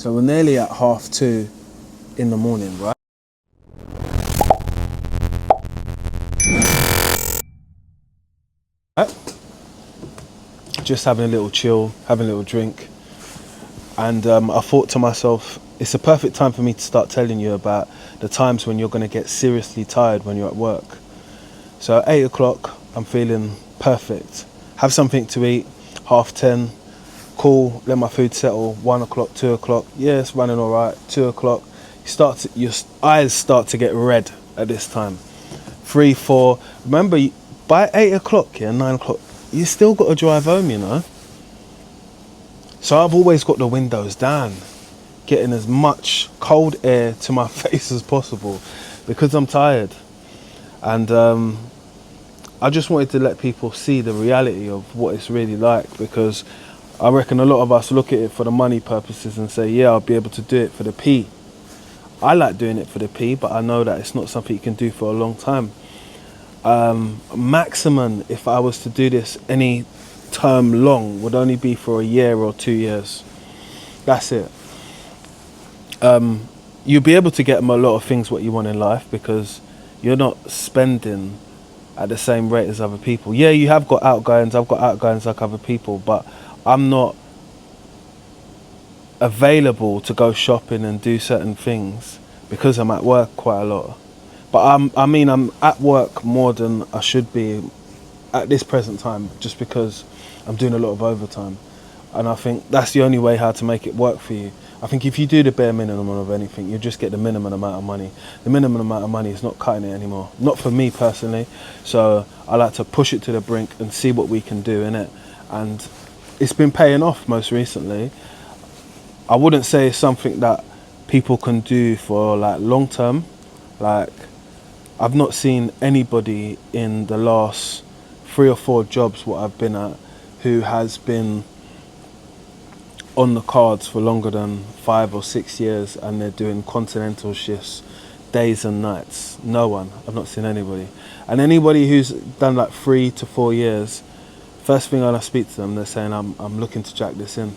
So we're nearly at 2:30 in the morning, right? Just having a little chill, having a little drink. And I thought to myself, it's a perfect time for me to start telling you about the times when you're going to get seriously tired when you're at work. So at 8 o'clock, I'm feeling perfect. Have something to eat, 10:30, cool, let my food settle, 1 o'clock, 2 o'clock, yeah, it's running all right, 2 o'clock, your eyes start to get red at this time. 3, 4, remember, by 8 o'clock, 9 o'clock, you still got to drive home, you know. So I've always got the windows down, getting as much cold air to my face as possible because I'm tired. And I just wanted to let people see the reality of what it's really like, because I reckon a lot of us look at it for the money purposes and say, yeah, I'll be able to do it for the P. I like doing it for the P, but I know that it's not something you can do for a long time. Maximum, if I was to do this any term long, would only be for a year or 2 years. That's it. You'll be able to get a lot of things what you want in life because you're not spending at the same rate as other people. Yeah, you have got outgoings, I've got outgoings like other people, but I'm not available to go shopping and do certain things because I'm at work quite a lot. But I'm at work more than I should be at this present time, just because I'm doing a lot of overtime. And I think that's the only way how to make it work for you. I think if you do the bare minimum of anything, you just get the minimum amount of money. The minimum amount of money is not cutting it anymore. Not for me personally. So I like to push it to the brink and see what we can do in it. And it's been paying off most recently. I wouldn't say it's something that people can do for like long term. Like, I've not seen anybody in the last 3 or 4 jobs what I've been at who has been on the cards for longer than 5 or 6 years and they're doing continental shifts, days and nights. No one. I've not seen anybody. And anybody who's done like 3 to 4 years, first thing when I speak to them, they're saying I'm looking to jack this in,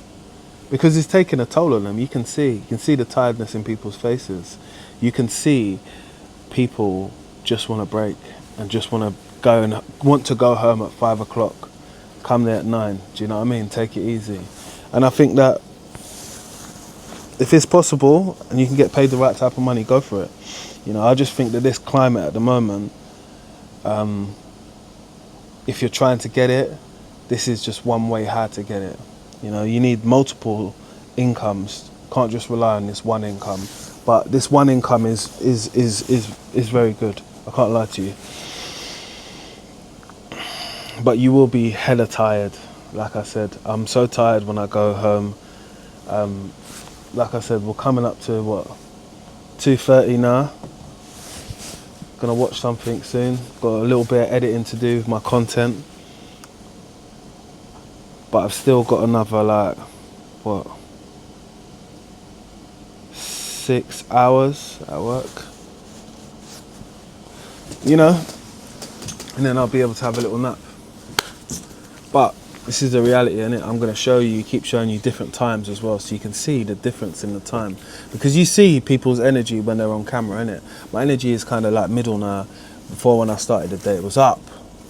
because it's taking a toll on them. You can see the tiredness in people's faces. You can see people just want to break and just want to go home at 5 o'clock, come there at 9. Do you know what I mean? Take it easy. And I think that if it's possible and you can get paid the right type of money, go for it. You know, I just think that this climate at the moment, if you're trying to get it, this is just one way how to get it. You know, you need multiple incomes. Can't just rely on this one income. But this one income is very good. I can't lie to you. But you will be hella tired. Like I said, I'm so tired when I go home. Like I said, we're coming up to 2:30 now. Gonna watch something soon. Got a little bit of editing to do with my content. But I've still got another 6 hours at work. You know? And then I'll be able to have a little nap. But this is the reality, innit? I'm going to keep showing you different times as well, so you can see the difference in the time. Because you see people's energy when they're on camera, innit? My energy is kind of like middle now. Before, when I started the day, it was up.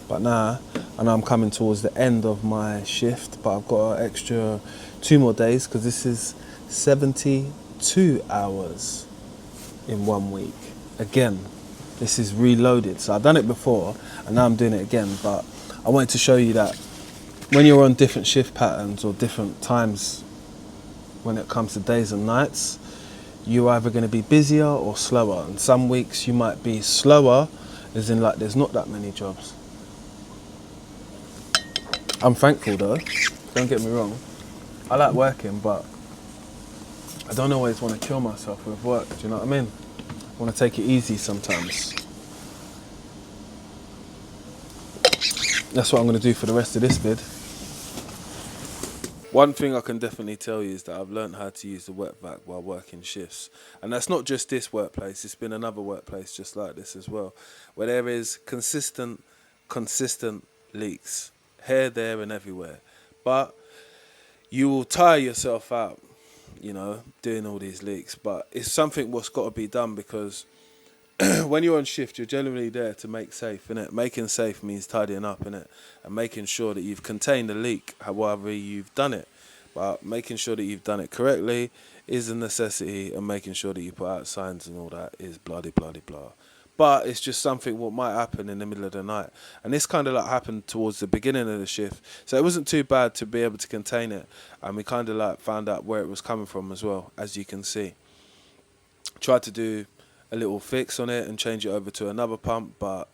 But now, I know I'm coming towards the end of my shift, but I've got an extra 2 more days, because this is 72 hours in 1 week. Again, this is reloaded. So I've done it before, and now I'm doing it again. But I wanted to show you that when you're on different shift patterns or different times when it comes to days and nights, you're either going to be busier or slower. And some weeks you might be slower, as in like there's not that many jobs. I'm thankful though, don't get me wrong. I like working, but I don't always want to kill myself with work, do you know what I mean? I want to take it easy sometimes. That's what I'm going to do for the rest of this vid. One thing I can definitely tell you is that I've learned how to use the wet vac while working shifts. And that's not just this workplace, it's been another workplace just like this as well, where there is consistent leaks, here, there and everywhere. But you will tire yourself out doing all these leaks. But it's something what's got to be done because when you're on shift, you're generally there to make safe, innit? Making safe means tidying up, innit? And making sure that you've contained the leak, however you've done it. But making sure that you've done it correctly is a necessity, and making sure that you put out signs and all that is bloody, bloody, blah. But it's just something what might happen in the middle of the night. And this kind of like happened towards the beginning of the shift. So it wasn't too bad to be able to contain it. And we kind of like found out where it was coming from as well, as you can see. Tried to do a little fix on it and change it over to another pump, but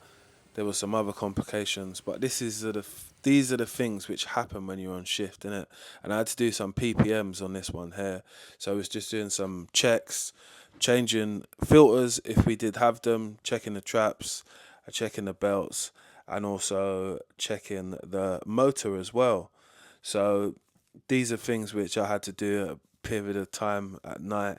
there were some other complications. But these are the things which happen when you're on shift, innit? And I had to do some PPMs on this one here. So I was just doing some checks, changing filters if we did have them, checking the traps, checking the belts, and also checking the motor as well. So these are things which I had to do at a period of time at night.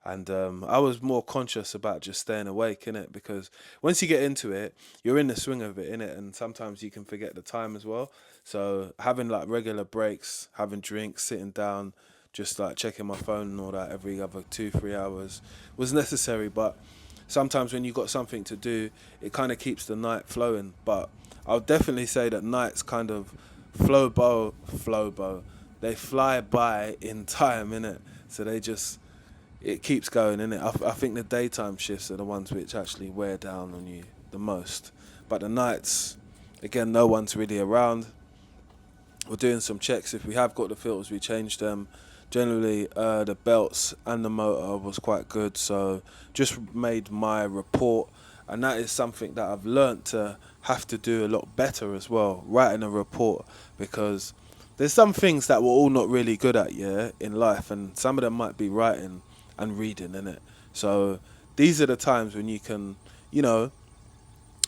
And I was more conscious about just staying awake, innit? Because once you get into it, you're in the swing of it, innit? And sometimes you can forget the time as well. So having like regular breaks, having drinks, sitting down, just like checking my phone and all that every other 2-3 hours was necessary. But sometimes when you got something to do, it kind of keeps the night flowing. But I'll definitely say that nights kind of flow they fly by in time, innit? So it keeps going, innit? I think the daytime shifts are the ones which actually wear down on you the most. But the nights, again, no one's really around. We're doing some checks. If we have got the filters, we change them. Generally, the belts and the motor was quite good. So just made my report. And that is something that I've learnt to have to do a lot better as well, writing a report. Because there's some things that we're all not really good at, in life. And some of them might be writing and reading, innit? So these are the times when you can,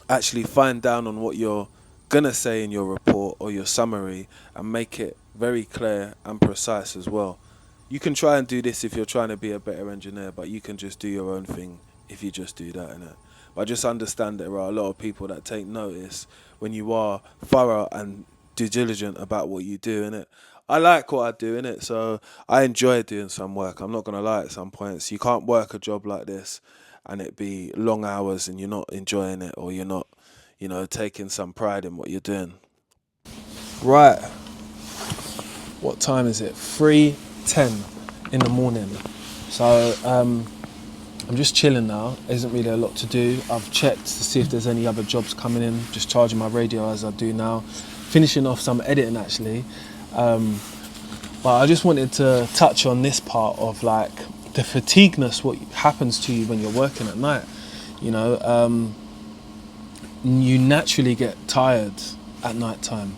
actually find down on what you're gonna say in your report or your summary and make it very clear and precise as well. You can try and do this if you're trying to be a better engineer, but you can just do your own thing if you just do that, innit? But just understand there are a lot of people that take notice when you are thorough and diligent about what you do, innit? I like what I do, innit? So I enjoy doing some work. I'm not gonna lie, at some points you can't work a job like this and it be long hours and you're not enjoying it, or you're not, taking some pride in what you're doing. Right. What time is it? 3:10 in the morning. So I'm just chilling now. There isn't really a lot to do. I've checked to see if there's any other jobs coming in. Just charging my radio as I do now. Finishing off some editing actually. But I just wanted to touch on this part of like the fatigueness, what happens to you when you're working at night. You naturally get tired at night time.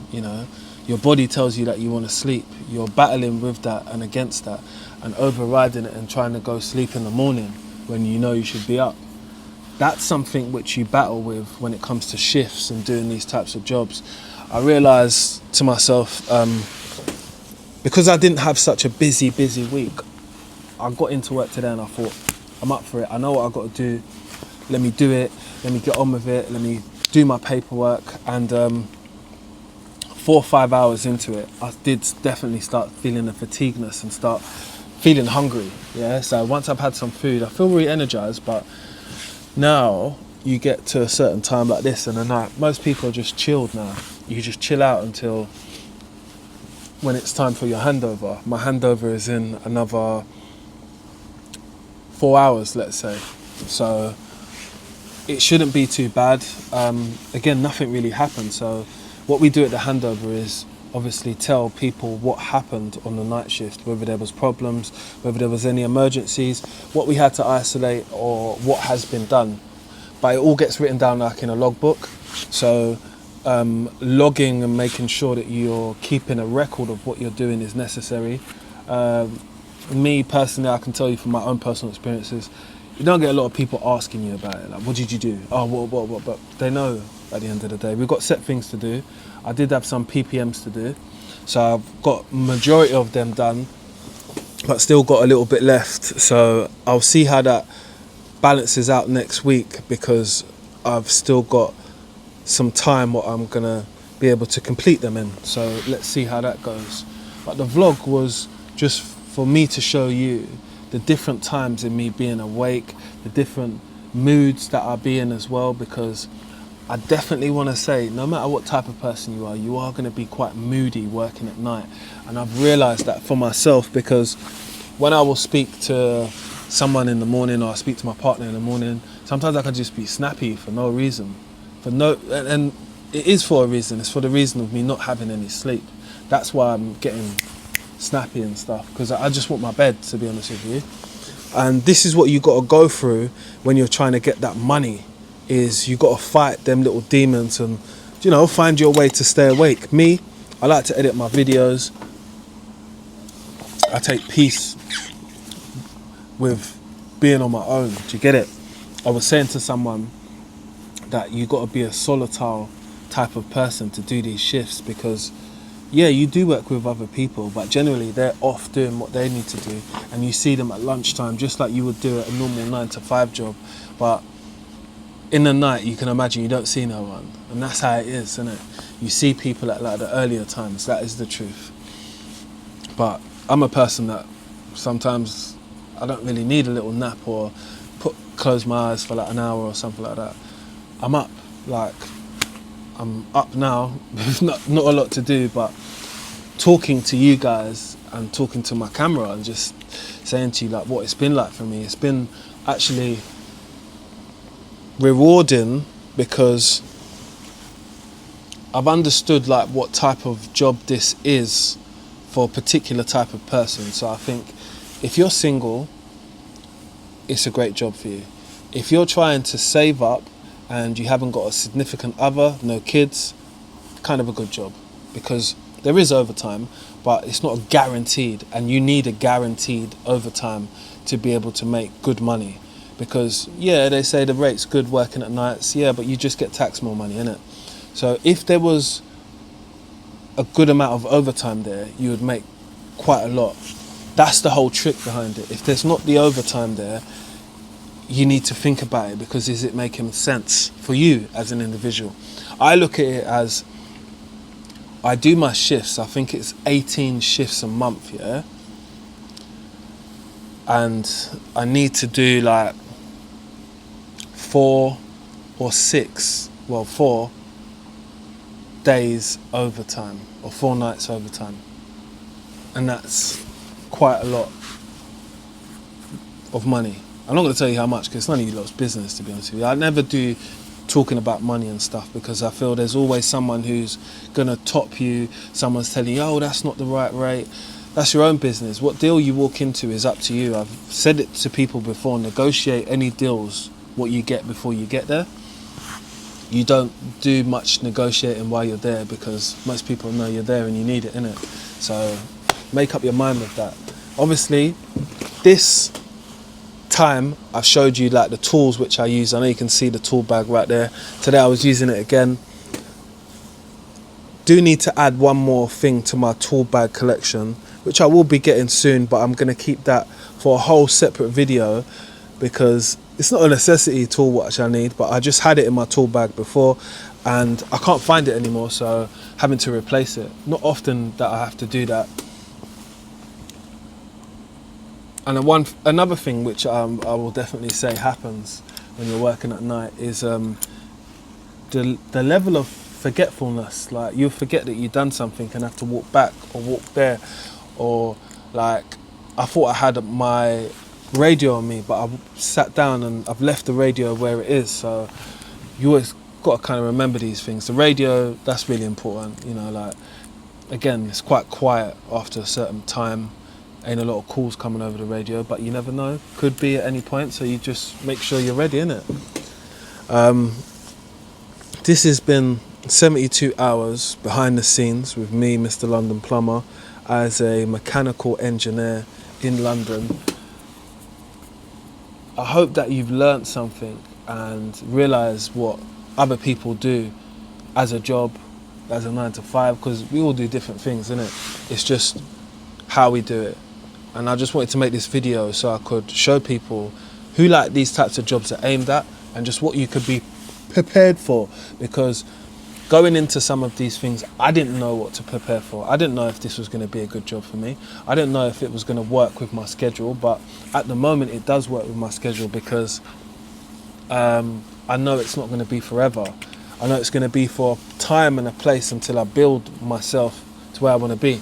Your body tells you that you want to sleep. You're battling with that and against that and overriding it and trying to go sleep in the morning when you know you should be up. That's something which you battle with when it comes to shifts and doing these types of jobs. I realised to myself, because I didn't have such a busy week, I got into work today and I thought, I'm up for it. I know what I've got to do. Let me do it. Let me get on with it. Let me do my paperwork. And 4 or 5 hours into it, I did definitely start feeling the fatigueness and start feeling hungry. Yeah. So once I've had some food, I feel really energized. But now you get to a certain time like this in the night, most people are just chilled now. You just chill out until when it's time for your handover. My handover is in another 4 hours, let's say. So it shouldn't be too bad. Again, nothing really happened. So what we do at the handover is obviously tell people what happened on the night shift, whether there was problems, whether there was any emergencies, what we had to isolate or what has been done. But it all gets written down like in a logbook. So logging and making sure that you're keeping a record of what you're doing is necessary. Me personally, I can tell you from my own personal experiences, you don't get a lot of people asking you about it. Like, what did you do? Oh, what? But they know at the end of the day. We've got set things to do. I did have some PPMs to do. So I've got majority of them done, but still got a little bit left. So I'll see how that balances out next week, because I've still got some time what I'm gonna be able to complete them in. So let's see how that goes. But the vlog was just for me to show you the different times in me being awake, the different moods that I be in as well, because I definitely want to say, no matter what type of person you are going to be quite moody working at night. And I've realised that for myself, because when I will speak to someone in the morning, or I speak to my partner in the morning, sometimes I can just be snappy for no reason. And it is for a reason. It's for the reason of me not having any sleep. That's why I'm getting snappy and stuff, because I just want my bed, to be honest with you. And this is what you got to go through when you're trying to get that money, is you got to fight them little demons and, you know, find your way to stay awake. Me, I like to edit my videos. I take peace with being on my own. Do you get it? I was saying to someone that you got to be a solitary type of person to do these shifts, because yeah, you do work with other people, but generally they're off doing what they need to do, and you see them at lunchtime just like you would do at a normal 9-to-5 job. But in the night, you can imagine you don't see no one, and that's how it is, isn't it? You see people at like the earlier times. That is the truth. But I'm a person that sometimes I don't really need a little nap or close my eyes for like an hour or something like that. I'm up now with not a lot to do, but talking to you guys and talking to my camera and just saying to you like what it's been like for me. It's been actually rewarding, because I've understood like what type of job this is for a particular type of person. So I think if you're single, it's a great job for you. If you're trying to save up and you haven't got a significant other, no kids, kind of a good job, because there is overtime, but it's not guaranteed, and you need a guaranteed overtime to be able to make good money. Because yeah, they say the rate's good working at nights, yeah, but you just get taxed more money, innit? So if there was a good amount of overtime there, you would make quite a lot. That's the whole trick behind it. If there's not the overtime there, you need to think about it, because is it making sense for you as an individual? I look at it as, I do my shifts, I think it's 18 shifts a month, yeah? And I need to do like 4 days overtime, or 4 nights overtime. And that's quite a lot of money. I'm not going to tell you how much, because it's none of you lot's business, to be honest with you. I never do talking about money and stuff, because I feel there's always someone who's going to top you. Someone's telling you, oh, that's not the right rate. That's your own business. What deal you walk into is up to you. I've said it to people before, negotiate any deals, what you get before you get there. You don't do much negotiating while you're there, because most people know you're there and you need it, innit? So make up your mind with that. Obviously, this time I've showed you like the tools which I use. I know you can see the tool bag right there. Today I was using it again. Do need to add one more thing to my tool bag collection, which I will be getting soon, but I'm going to keep that for a whole separate video, because it's not a necessity tool which I need, but I just had it in my tool bag before and I can't find it anymore, so having to replace it. Not often that I have to do that. And another thing which I will definitely say happens when you're working at night is the level of forgetfulness. Like, you forget that you've done something and have to walk back or walk there, or like I thought I had my radio on me, but I've sat down and I've left the radio where it is. So you always got to kind of remember these things. The radio, that's really important, you know. Like, again, it's quite quiet after a certain time. Ain't a lot of calls coming over the radio, but you never know, could be at any point, so you just make sure you're ready, innit? This has been 72 hours behind the scenes with me, Mr. London Plumber, as a mechanical engineer in London. I hope that you've learnt something and realised what other people do as a job, as a 9-to-5, because we all do different things, innit? It's just how we do it. And I just wanted to make this video so I could show people who like these types of jobs are aimed at, and just what you could be prepared for, because going into some of these things, I didn't know what to prepare for. I didn't know if this was going to be a good job for me. I didn't know if it was going to work with my schedule, but at the moment it does work with my schedule because I know it's not going to be forever. I know it's going to be for time and a place until I build myself to where I want to be.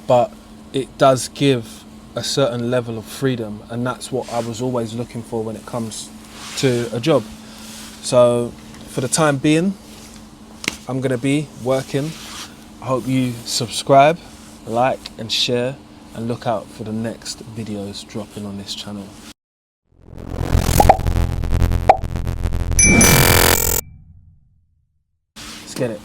But it does give a certain level of freedom, and that's what I was always looking for when it comes to a job. So for the time being, I'm going to be working. I hope you subscribe, like and share, and look out for the next videos dropping on this channel. Let's get it.